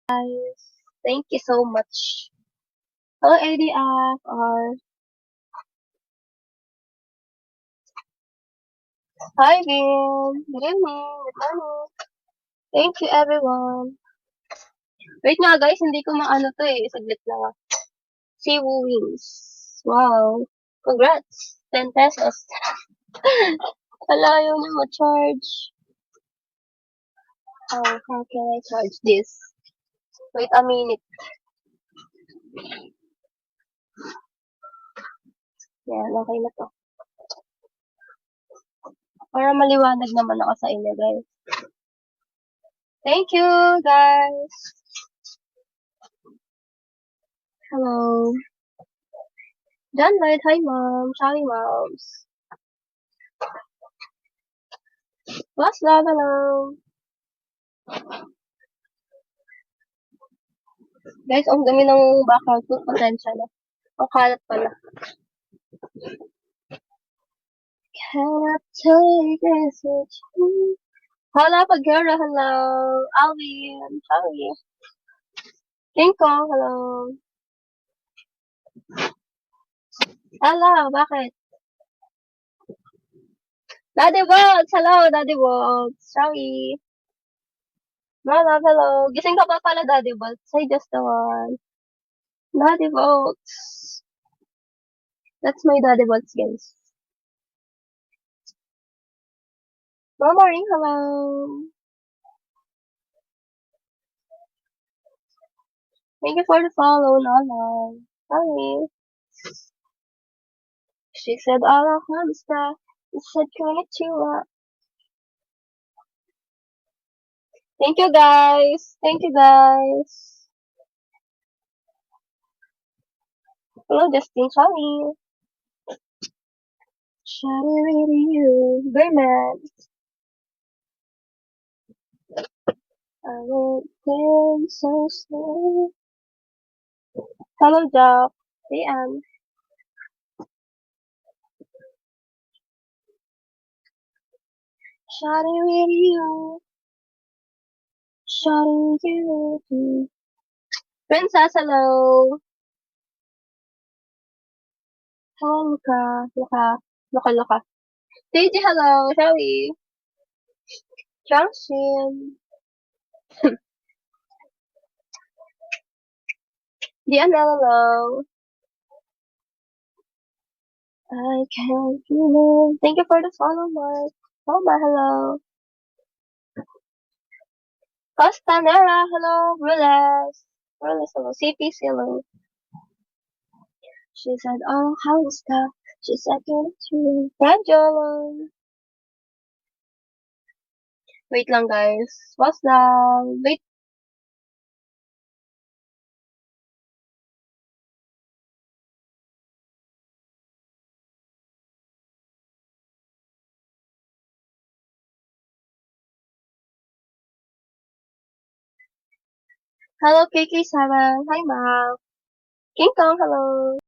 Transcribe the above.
guys. Thank you so much. Hello, ADF. Hi, Vin. Good evening. Good morning. Thank you, everyone. Wait nga, guys. Hindi ko maano to eh. Saglit lang ah. Cebu Wings. Wow. Congrats. 10 pesos. Wala yung ma-charge. Oh, how can I charge this? Wait a minute. Yan, okay na to. Para maliwanag naman ako sa inyo, guys. Thank you, guys. Hello. John Lloyd, hi mom. Sorry, moms. What's love, hello. Guys, ang dami ng background ko. Pasensya na. Ang kalat pala. Cannot take this with you. Hello, Pagara, hello. Alvin, sorry. King Kong, hello. Hello, bakit? Daddy Bots, hello, Daddy Bots. Sorry. My love, hello. Gising ka pa pala, Daddy Bots. Say just the one. Daddy Bots. That's my Daddy Bots, guys. Mama Ring, hello. Thank you for the follow, Nana. Sorry. She said, "Ala hamster." I said, "Konnichiwa." Thank you, guys. Thank you, guys. Hello, Justin. Sorry. Shawty with you, Birdman. I went in so slow. Hello, Jack. PM. Shawty with you. Shawty with you. Princess, hello. Hello, Luca. Luca. Daisy, hello. Shelly. Johnson. DML, hello. I can't feel it. Thank you for the follow, Mark. Oh, my hello. Costanera, hello. Rules, hello. CPC, hello. She said, oh, how's that? She said, to Angela. Wait lang, guys. What's that? Wait. Hello, KK7. Hi, Mark. King Kong, hello.